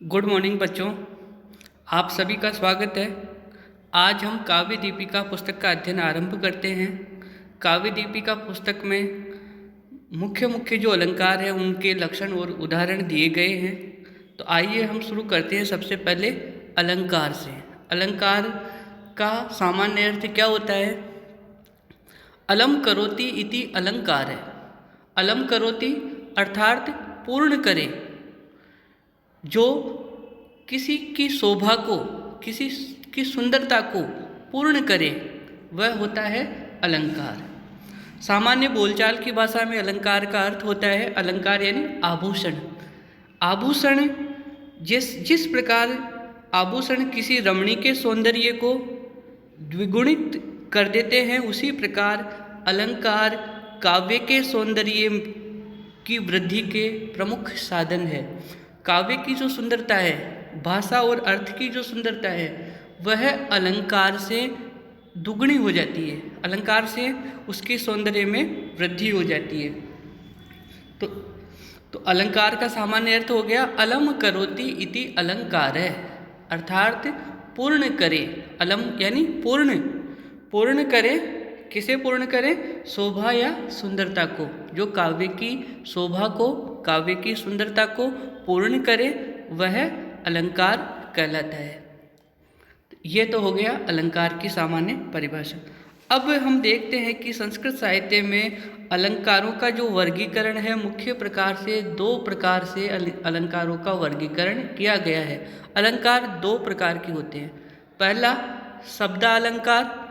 Good morning बच्चों, आप सभी का स्वागत है। आज हम काव्य दीपिका पुस्तक का अध्ययन आरंभ करते हैं। काव्य दीपिका पुस्तक में मुख्य मुख्य जो अलंकार हैं उनके लक्षण और उदाहरण दिए गए हैं। तो आइए हम शुरू करते हैं सबसे पहले अलंकार से। अलंकार का सामान्य अर्थ क्या होता है? अलम करोति इति अलंकार है। अलम करोति अर्थात पूर्ण करे, जो किसी की शोभा को, किसी की सुंदरता को पूर्ण करे, वह होता है अलंकार। सामान्य बोलचाल की भाषा में अलंकार का अर्थ होता है, अलंकार यानी आभूषण। आभूषण जिस प्रकार आभूषण किसी रमणी के सौंदर्य को द्विगुणित कर देते हैं, उसी प्रकार अलंकार काव्य के सौंदर्य की वृद्धि के प्रमुख साधन है। काव्य की जो सुंदरता है, भाषा और अर्थ की जो सुंदरता है, वह अलंकार से दुगनी हो जाती है। अलंकार से उसके सौंदर्य में वृद्धि हो जाती है। तो अलंकार का सामान्य अर्थ हो गया अलम करोति इति अलंकार है, अर्थात पूर्ण करे। अलम यानी पूर्ण करे। किसे पूर्ण करे? शोभा या सुंदरता को, जो काव्य की शोभा को, काव्य की सुंदरता को पूर्ण करे, वह अलंकार कहलाता है। ये तो हो गया अलंकार की सामान्य परिभाषा। अब हम देखते हैं कि संस्कृत साहित्य में अलंकारों का जो वर्गीकरण है, मुख्य प्रकार से दो प्रकार से अलंकारों का वर्गीकरण किया गया है। अलंकार दो प्रकार के होते हैं, पहला शब्दालंकार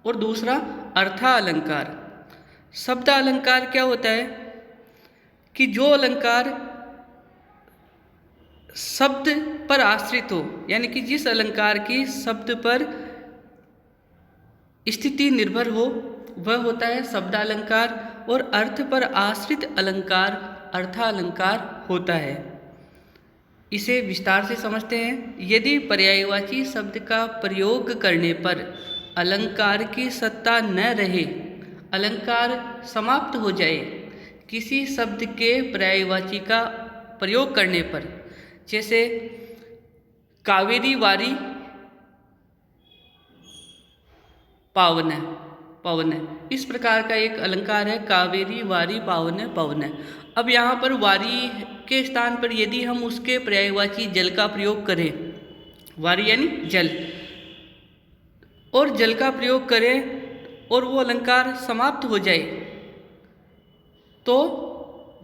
और दूसरा अर्थालंकार। शब्दालंकार क्या होता है कि जो अलंकार शब्द पर आश्रित हो, यानी कि जिस अलंकार की शब्द पर स्थिति निर्भर हो, वह होता है शब्दालंकार, और अर्थ पर आश्रित अलंकार अर्थालंकार होता है। इसे विस्तार से समझते हैं। यदि पर्यायवाची शब्द का प्रयोग करने पर अलंकार की सत्ता न रहे, अलंकार समाप्त हो जाए, किसी शब्द के पर्यायवाची का प्रयोग करने पर, जैसे कावेरी वारी पावन पवन, इस प्रकार का एक अलंकार है, कावेरी वारी पावन पवन। अब यहाँ पर वारी के स्थान पर यदि हम उसके पर्यायवाची जल का प्रयोग करें, वारी यानी जल, और जल का प्रयोग करें और वो अलंकार समाप्त हो जाए, तो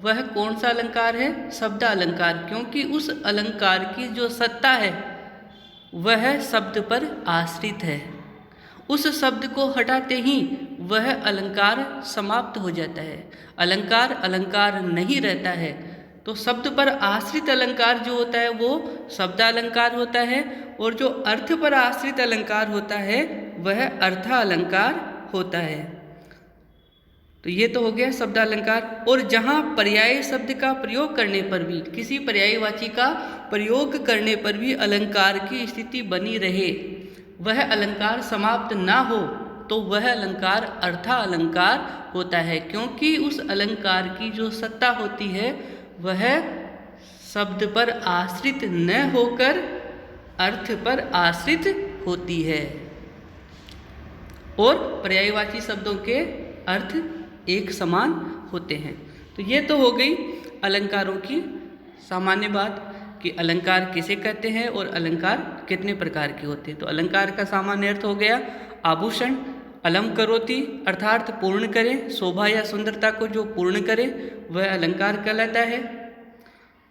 वह कौन सा अलंकार है? शब्दालंकार, क्योंकि उस अलंकार की जो सत्ता है वह शब्द पर आश्रित है। उस शब्द को हटाते ही वह अलंकार समाप्त हो जाता है। अलंकार अलंकार नहीं रहता है। तो शब्द पर आश्रित अलंकार जो होता है वो शब्दालंकार होता है, और जो अर्थ पर आश्रित अलंकार होता है वह अर्थालंकार होता है। तो ये तो हो गया शब्दालंकार। और जहाँ पर्याय शब्द का प्रयोग करने पर भी, किसी पर्यायवाची का प्रयोग करने पर भी अलंकार की स्थिति बनी रहे, वह अलंकार समाप्त ना हो, तो वह अलंकार अर्थालंकार होता है, क्योंकि उस अलंकार की जो सत्ता होती है वह शब्द पर आश्रित न होकर अर्थ पर आश्रित होती है, और पर्यायवाची शब्दों के अर्थ एक समान होते हैं। तो ये तो हो गई अलंकारों की सामान्य बात कि अलंकार किसे कहते हैं और अलंकार कितने प्रकार के होते हैं। तो अलंकार का सामान्य अर्थ हो गया आभूषण। अलम करोति अर्थात पूर्ण करे, शोभा या सुंदरता को जो पूर्ण करे वह अलंकार कहलाता है।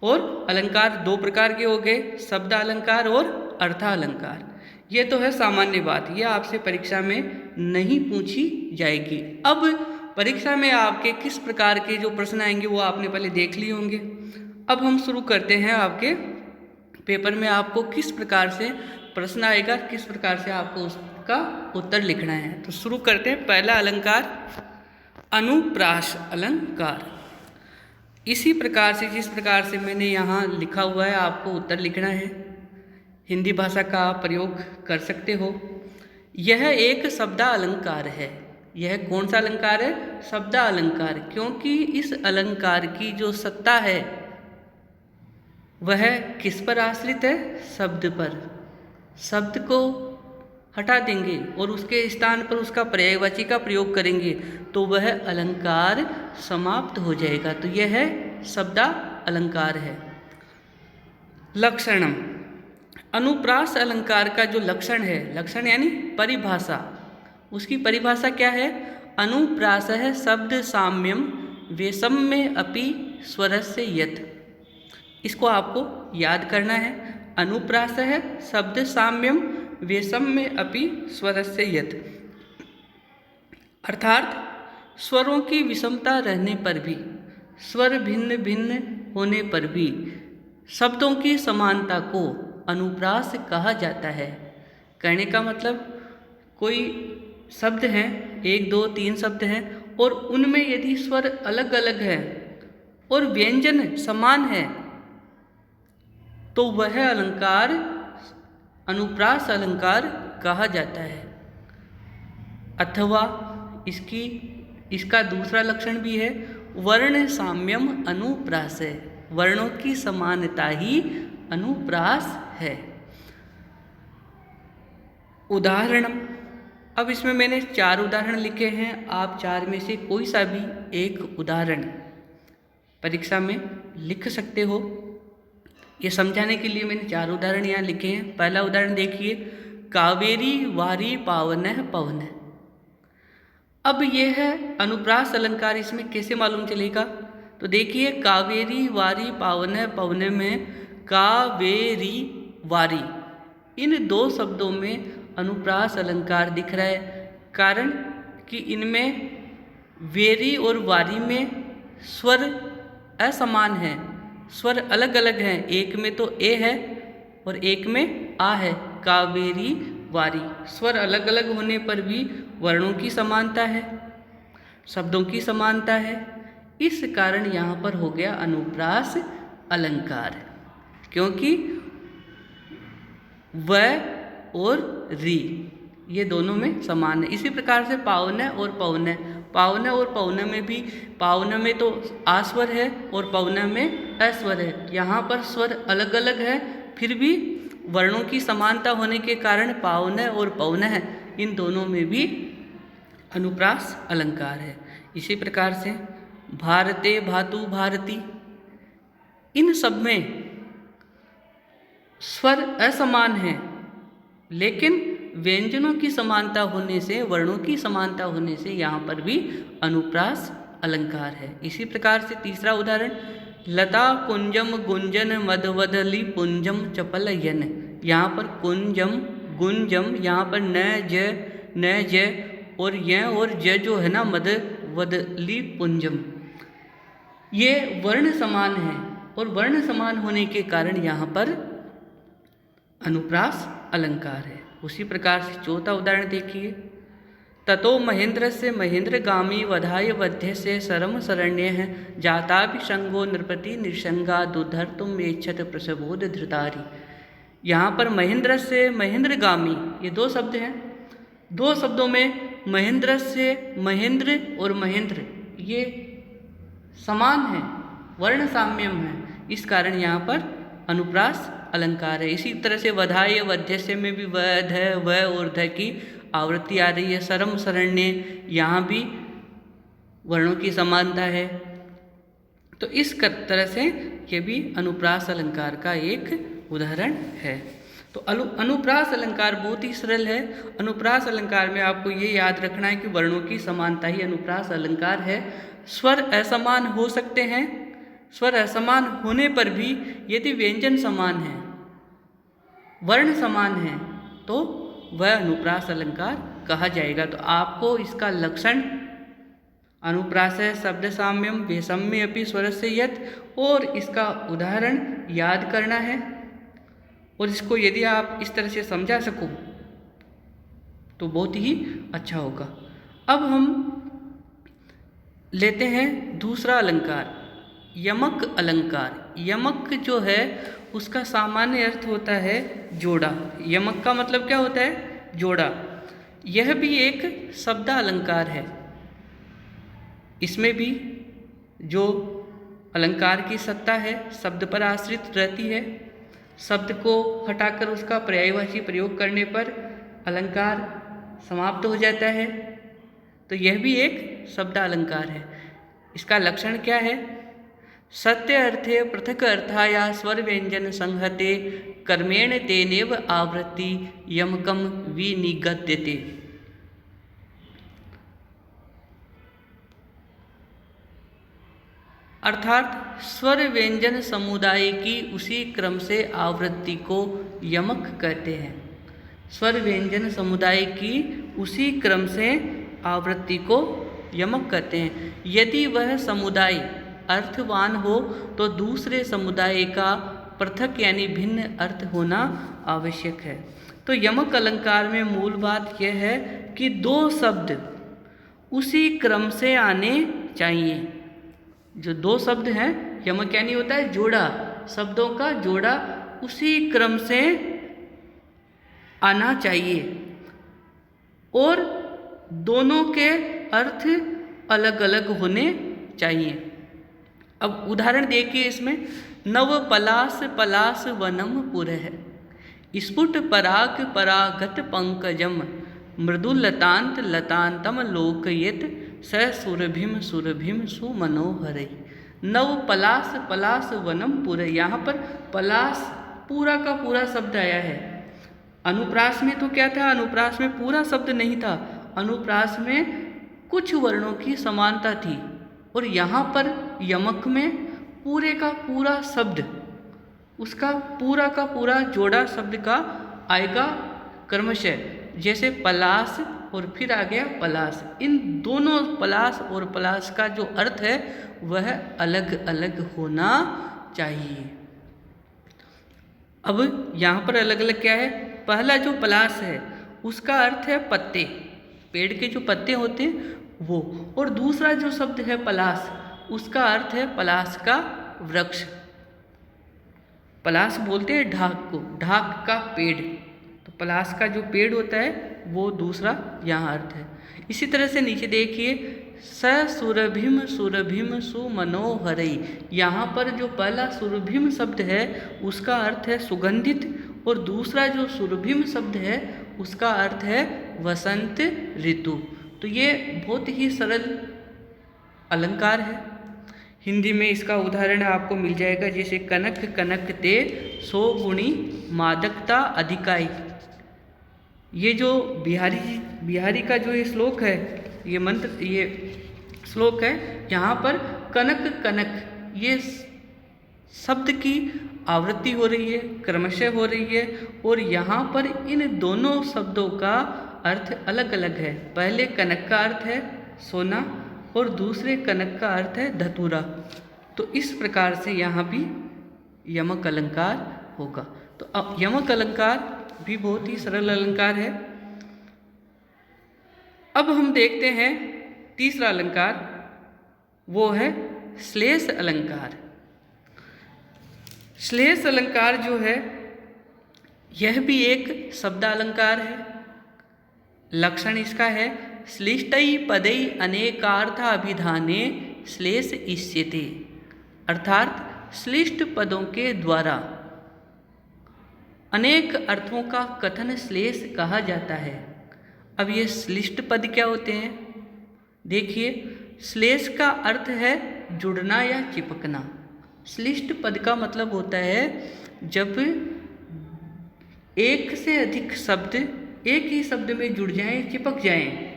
और अलंकार दो प्रकार के हो गए, शब्दालंकार और अर्थालंकार। ये तो है सामान्य बात, यह आपसे परीक्षा में नहीं पूछी जाएगी। अब परीक्षा में आपके किस प्रकार के जो प्रश्न आएंगे वो आपने पहले देख लिए होंगे। अब हम शुरू करते हैं, आपके पेपर में आपको किस प्रकार से प्रश्न आएगा, किस प्रकार से आपको उसका उत्तर लिखना है। तो शुरू करते हैं। पहला अलंकार अनुप्रास अलंकार। इसी प्रकार से जिस प्रकार से मैंने यहाँ लिखा हुआ है आपको उत्तर लिखना है। हिंदी भाषा का आप प्रयोग कर सकते हो। यह एक शब्दालंकार है। यह कौन सा अलंकार है? शब्दालंकार, क्योंकि इस अलंकार की जो सत्ता है वह किस पर आश्रित है? शब्द पर। शब्द को हटा देंगे और उसके स्थान पर उसका पर्यायवाची का प्रयोग करेंगे तो वह अलंकार समाप्त हो जाएगा। तो यह है शब्दा अलंकार है। लक्षणम, अनुप्रास अलंकार का जो लक्षण है, लक्षण यानी परिभाषा, उसकी परिभाषा क्या है? अनुप्रास है शब्द साम्यम वैषम्य अपि स्वरस्य यत्। इसको आपको याद करना है। अनुप्रास है शब्द साम्यम वैषम्य अपि स्वरस्य यत्, अर्थात स्वरों की विषमता रहने पर भी, स्वर भिन्न भिन्न होने पर भी शब्दों की समानता को अनुप्रास कहा जाता है। कहने का मतलब, कोई शब्द हैं, 1 2 3 शब्द हैं और उनमें यदि स्वर अलग अलग है और व्यंजन समान है तो वह अलंकार अनुप्रास अलंकार कहा जाता है। अथवा इसका दूसरा लक्षण भी है, वर्ण साम्यम अनुप्रास है, वर्णों की समानता ही अनुप्रास है। उदाहरण, अब इसमें मैंने 4 उदाहरण लिखे हैं। आप 4 में से कोई सा भी एक उदाहरण परीक्षा में लिख सकते हो। ये समझाने के लिए मैंने 4 उदाहरण यहाँ लिखे हैं। पहला उदाहरण देखिए, कावेरी वारी पावनः पवन। अब यह है अनुप्रास अलंकार, इसमें कैसे मालूम चलेगा? तो देखिए, कावेरी वारी पावनः पवन में कावेरी वारी, इन 2 शब्दों में अनुप्रास अलंकार दिख रहा है। कारण कि इनमें वेरी और वारी में स्वर असमान हैं, स्वर अलग अलग हैं। एक में तो ए है और एक में आ है। कावेरी वारी, स्वर अलग अलग होने पर भी वर्णों की समानता है, शब्दों की समानता है। इस कारण यहाँ पर हो गया अनुप्रास अलंकार, क्योंकि व और री ये दोनों में समान है। इसी प्रकार से पावन और पवन, पावन और पवन में भी, पावन में तो आस्वर है और पवन में अस्वर है। यहाँ पर स्वर अलग अलग है, फिर भी वर्णों की समानता होने के कारण पावन और पवन है, इन दोनों में भी अनुप्रास अलंकार है। इसी प्रकार से भारते भातु भारती, इन सब में स्वर असमान हैं, लेकिन व्यंजनों की समानता होने से, वर्णों की समानता होने से यहाँ पर भी अनुप्रास अलंकार है। इसी प्रकार से तीसरा उदाहरण, लता कुंजम गुंजन मधवदली पुंजम चपलयन। यहाँ पर कुंजम गुंजम, यहाँ पर न ज और य और ज जो है ना, मद वदली पुंजम, ये वर्ण समान है और वर्ण समान होने के कारण यहाँ पर अनुप्रास अलंकार है। उसी प्रकार से चौथा उदाहरण देखिए, ततो महेंद्र से महेंद्रगामी वधाय वध्य से सरम शरण्य है जाता भी संगो नृपति निशंगा दुधर तुम मेच्छत प्रसबोध धृतारी। यहाँ पर महेंद्र से महेंद्रगामी, ये 2 शब्द हैं। 2 शब्दों में महेंद्र से महेंद्र और महेंद्र ये समान है, वर्ण साम्यम है, इस कारण यहाँ पर अनुप्रास अलंकार है। इसी तरह से वधाय वध्यस्य में भी व और ध की आवृत्ति आ रही है। सरम शरण्य, यहाँ भी वर्णों की समानता है। तो इस तरह से ये भी अनुप्रास अलंकार का एक उदाहरण है। तो अनुप्रास अलंकार बहुत ही सरल है। अनुप्रास अलंकार में आपको ये याद रखना है कि वर्णों की समानता ही अनुप्रास अलंकार है। स्वर असमान हो सकते हैं, स्वर असमान होने पर भी यदि व्यंजन समान है, वर्ण समान है, तो वह अनुप्रास अलंकार कहा जाएगा। तो आपको इसका लक्षण, अनुप्रास है शब्द साम्यम वैषम्य अपि स्वरस्य यत्, और इसका उदाहरण याद करना है। और इसको यदि आप इस तरह से समझा सको तो बहुत ही अच्छा होगा। अब हम लेते हैं दूसरा अलंकार, यमक अलंकार। यमक जो है उसका सामान्य अर्थ होता है जोड़ा। यमक का मतलब क्या होता है? जोड़ा। यह भी एक शब्द अलंकार है। इसमें भी जो अलंकार की सत्ता है, शब्द पर आश्रित रहती है। शब्द को हटाकर उसका पर्यायवाची प्रयोग करने पर अलंकार समाप्त हो जाता है। तो यह भी एक शब्द अलंकार है। इसका लक्षण क्या है? सत्य अर्थे पृथक अर्थाया स्वर व्यंजन संहते कर्मेण तेनेव आवृत्ति यमकम विनिगद्यते। अर्थात स्वर व्यंजन समुदाय की उसी क्रम से आवृत्ति को यमक कहते हैं। स्वर व्यंजन समुदाय की उसी क्रम से आवृत्ति को यमक कहते हैं। यदि वह समुदाय अर्थवान हो तो दूसरे समुदाय का पृथक यानी भिन्न अर्थ होना आवश्यक है। तो यमक अलंकार में मूल बात यह है कि दो शब्द उसी क्रम से आने चाहिए। जो दो शब्द हैं, यमक यानी होता है जोड़ा, शब्दों का जोड़ा उसी क्रम से आना चाहिए और दोनों के अर्थ अलग अलग होने चाहिए। अब उदाहरण देखिए इसमें, नव पलास पलास वनम पुरः स्फुट पराग परागत पंकजम मृदुलतांत लतांतम लोकयेत स सुरभिम सुरभिम सुमनोहरै। नव पलास पलास वनम पुरः, यहाँ पर पलास पूरा का पूरा शब्द आया है। अनुप्रास में तो क्या था? अनुप्रास में पूरा शब्द नहीं था, अनुप्रास में कुछ वर्णों की समानता थी। और यहाँ पर यमक में पूरे का पूरा शब्द, उसका पूरा का पूरा जोड़ा शब्द का आएगा क्रमशः, जैसे पलास और फिर आ गया पलास। इन दोनों पलास और पलास का जो अर्थ है वह अलग अलग होना चाहिए। अब यहाँ पर अलग अलग क्या है? पहला जो पलास है उसका अर्थ है पत्ते, पेड़ के जो पत्ते होते हैं वो, और दूसरा जो शब्द है पलास उसका अर्थ है पलास का वृक्ष। पलास बोलते हैं ढाक को, ढाक का पेड़। तो पलास का जो पेड़ होता है वो दूसरा यहाँ अर्थ है। इसी तरह से नीचे देखिए, स सुरभिम सुरभिम सुमनोहरै। यहाँ पर जो पहला सुरभिम शब्द है उसका अर्थ है सुगंधित, और दूसरा जो सुरभिम शब्द है उसका अर्थ है वसंत ऋतु। तो ये बहुत ही सरल अलंकार है। हिंदी में इसका उदाहरण आपको मिल जाएगा, जैसे कनक कनक ते सो गुणी मादकता अधिकाई। ये जो बिहारी का जो ये श्लोक है, ये मंत्र, ये श्लोक है, यहाँ पर कनक कनक ये शब्द की आवृत्ति हो रही है, क्रमशः हो रही है, और यहाँ पर इन दोनों शब्दों का अर्थ अलग अलग है। पहले कनक का अर्थ है सोना और दूसरे कनक का अर्थ है धतूरा। तो इस प्रकार से यहाँ भी यमक अलंकार होगा। तो अब यमक अलंकार भी बहुत ही सरल अलंकार है। अब हम देखते हैं तीसरा अलंकार, वो है श्लेष अलंकार। श्लेष अलंकार जो है यह भी एक शब्दालंकार है। लक्षण इसका है, श्लिष्टै पदै अनेकार्थाभिधाने श्लेष इष्यते। अर्थात श्लिष्ट पदों के द्वारा अनेक अर्थों का कथन श्लेष कहा जाता है। अब ये श्लिष्ट पद क्या होते हैं? देखिए, श्लेष का अर्थ है जुड़ना या चिपकना। श्लिष्ट पद का मतलब होता है जब एक से अधिक शब्द एक ही शब्द में जुड़ जाएं, चिपक जाएं,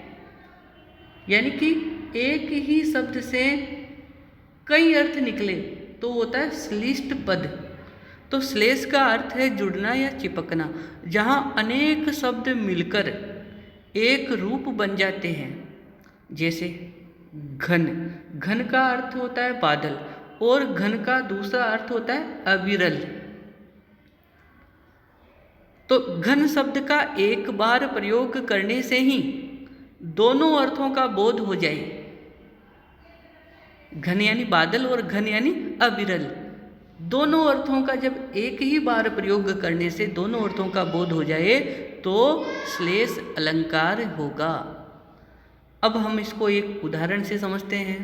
यानी कि एक ही शब्द से कई अर्थ निकले तो होता है श्लिष्ट पद। तो श्लेष का अर्थ है जुड़ना या चिपकना, जहाँ अनेक शब्द मिलकर एक रूप बन जाते हैं। जैसे घन, घन का अर्थ होता है बादल, और घन का दूसरा अर्थ होता है अविरल। तो घन शब्द का एक बार प्रयोग करने से ही दोनों अर्थों का बोध हो जाए। घन यानी बादल और घन यानी अविरल, दोनों अर्थों का जब एक ही बार प्रयोग करने से दोनों अर्थों का बोध हो जाए तो श्लेष अलंकार होगा। अब हम इसको एक उदाहरण से समझते हैं।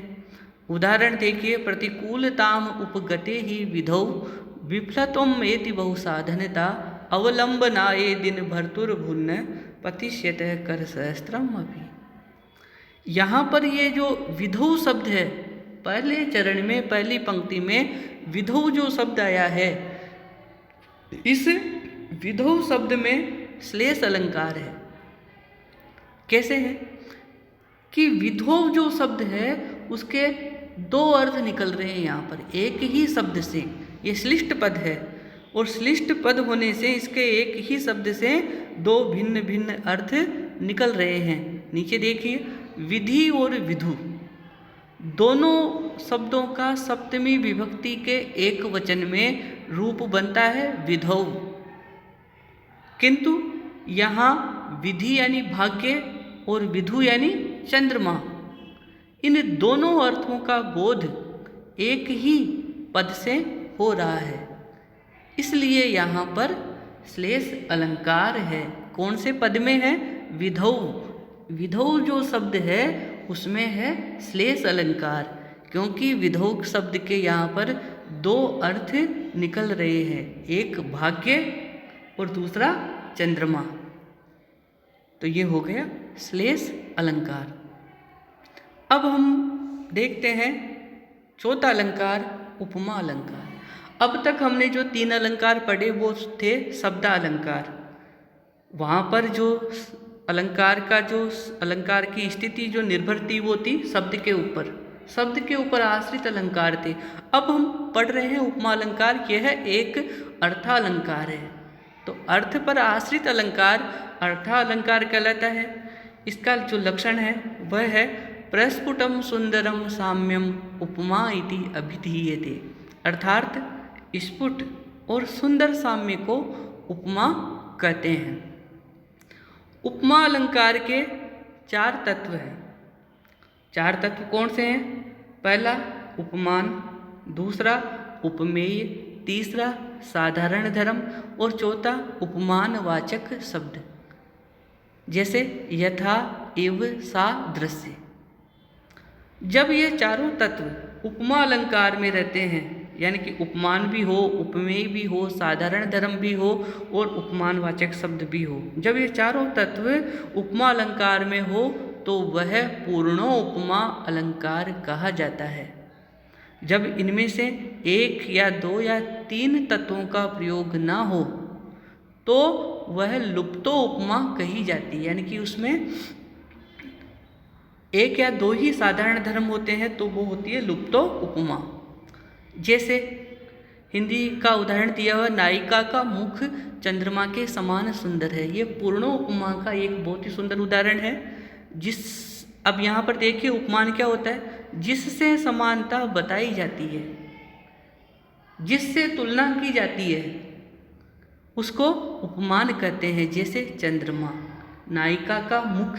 उदाहरण देखिए, प्रतिकूलताम उपगते ही विधौ विफलत्वम एति बहुसाधनता अवलंबनाये दिन भर्तुर्भुन्न पतिष्यतः कर सहस्त्रम अभी। यहाँ पर ये जो विधौ शब्द है, पहले चरण में पहली पंक्ति में विधौ जो शब्द आया है, इस विधौ शब्द में श्लेष अलंकार है। कैसे है कि विधौ जो शब्द है उसके दो अर्थ निकल रहे हैं यहाँ पर एक ही शब्द से। ये श्लिष्ट पद है और श्लिष्ट पद होने से इसके एक ही शब्द से दो भिन्न भिन्न अर्थ निकल रहे हैं। नीचे देखिए, विधि और विधु दोनों शब्दों का सप्तमी विभक्ति के एक वचन में रूप बनता है विधौ, किंतु यहाँ विधि यानी भाग्य और विधु यानी चंद्रमा, इन दोनों अर्थों का बोध एक ही पद से हो रहा है, इसलिए यहाँ पर श्लेष अलंकार है। कौन से पद में है? विधौ। विधौ जो शब्द है उसमें है श्लेष अलंकार, क्योंकि विधौ शब्द के यहाँ पर दो अर्थ निकल रहे हैं, एक भाग्य और दूसरा चंद्रमा। तो ये हो गया श्लेष अलंकार। अब हम देखते हैं चौथा अलंकार, उपमा अलंकार। अब तक हमने जो तीन अलंकार पढ़े वो थे शब्दालंकार। वहाँ पर जो अलंकार की स्थिति जो निर्भर थी वो थी शब्द के ऊपर आश्रित अलंकार थे। अब हम पढ़ रहे हैं उपमा अलंकार। यह एक अर्थालंकार है। तो अर्थ पर आश्रित अलंकार अर्थालंकार कहलाता है। इसका जो लक्षण है वह है प्रस्फुटम सुंदरम साम्यम उपमा इति अभिधीयते, अर्थात स्फुट और सुंदर साम्य को उपमा कहते हैं। उपमा अलंकार के चार तत्व हैं। चार तत्व कौन से हैं? पहला उपमान, दूसरा उपमेय, तीसरा साधारण धर्म और चौथा उपमानवाचक शब्द, जैसे यथा, इव, सा, दृश्य। जब ये चारों तत्व उपमा अलंकार में रहते हैं, यानी कि उपमान भी हो, उपमेय भी हो, साधारण धर्म भी हो और उपमानवाचक शब्द भी हो, जब ये चारों तत्व उपमा अलंकार में हो तो वह पूर्णोपमा अलंकार कहा जाता है। जब इनमें से एक या दो या तीन तत्वों का प्रयोग ना हो तो वह लुप्तो उपमा कही जाती है, यानी कि उसमें एक या दो ही साधारण धर्म होते हैं तो वो होती है लुप्तो उपमा। जैसे हिंदी का उदाहरण दिया हुआ, नायिका का मुख चंद्रमा के समान सुंदर है। ये पूर्णोपमा का एक बहुत ही सुंदर उदाहरण है। अब यहाँ पर देखिए उपमान क्या होता है? जिससे समानता बताई जाती है, जिससे तुलना की जाती है, उसको उपमान कहते हैं। जैसे चंद्रमा, नायिका का मुख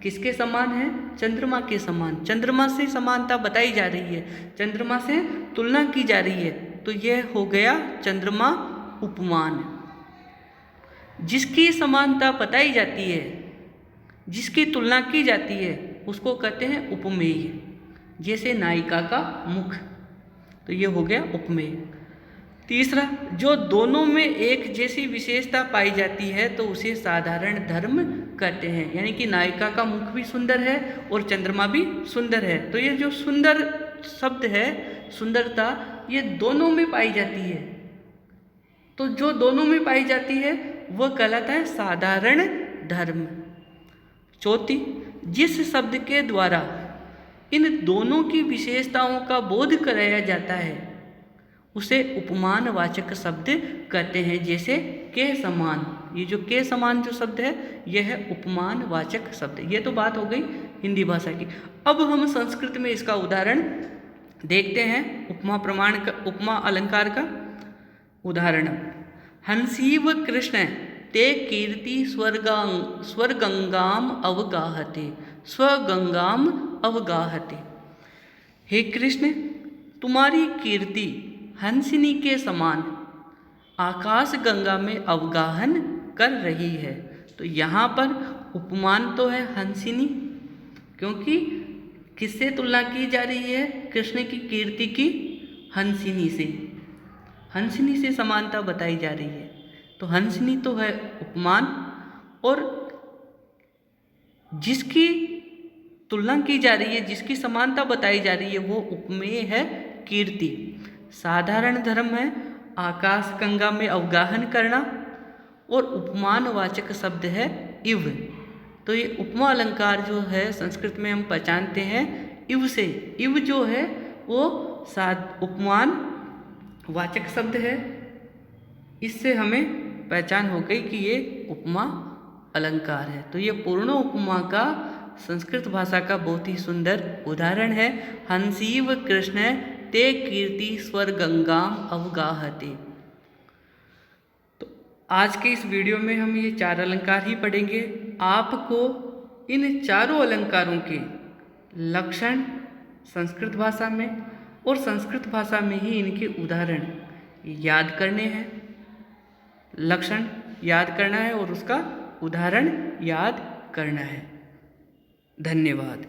किसके समान है? चंद्रमा के समान। चंद्रमा से समानता बताई जा रही है, चंद्रमा से तुलना की जा रही है, तो यह हो गया चंद्रमा उपमान। जिसकी समानता बताई जाती है, जिसकी तुलना की जाती है, उसको कहते हैं उपमेय। जैसे नायिका का मुख, तो ये हो गया उपमेय। तीसरा, जो दोनों में एक जैसी विशेषता पाई जाती है तो उसे साधारण धर्म कहते हैं, यानी कि नायिका का मुख भी सुंदर है और चंद्रमा भी सुंदर है। तो ये जो सुंदर शब्द है, सुंदरता, ये दोनों में पाई जाती है। तो जो दोनों में पाई जाती है वह कहलाता है साधारण धर्म। चौथी, जिस शब्द के द्वारा इन दोनों की विशेषताओं का बोध कराया जाता है उसे उपमानवाचक शब्द कहते हैं। जैसे के समान, ये जो के समान जो शब्द है यह है उपमानवाचक शब्द। ये तो बात हो गई हिंदी भाषा की। अब हम संस्कृत में इसका उदाहरण देखते हैं। उपमा अलंकार का उदाहरण, हंसीव कृष्ण ते कीर्ति स्वरगंगाम अवगाहते, स्वगंगाम अवगाहते। हे कृष्ण, तुम्हारी कीर्ति हंसिनी के समान आकाश गंगा में अवगाहन कर रही है। तो यहाँ पर उपमान तो है हंसिनी, क्योंकि किससे तुलना की जा रही है कृष्ण की कीर्ति की? हंसिनी से। हंसिनी से समानता बताई जा रही है। तो हंसिनी तो है उपमान, और जिसकी तुलना की जा रही है, जिसकी समानता बताई जा रही है, वो उपमेय है कीर्ति। साधारण धर्म है आकाश गंगा में अवगाहन करना, और उपमानवाचक शब्द है इव। तो ये उपमा अलंकार जो है संस्कृत में हम पहचानते हैं इव से। इव जो है वो उपमान वाचक शब्द है। इससे हमें पहचान हो गई कि ये उपमा अलंकार है। तो ये पूर्ण उपमा का संस्कृत भाषा का बहुत ही सुंदर उदाहरण है। हंसीव कृष्ण ते कीर्ति स्वर गंगाम अवगाहते। तो आज के इस वीडियो में हम ये 4 अलंकार ही पढ़ेंगे। आपको इन चारों अलंकारों के लक्षण संस्कृत भाषा में और संस्कृत भाषा में ही इनके उदाहरण याद करने हैं, लक्षण याद करना है और उसका उदाहरण याद करना है। धन्यवाद।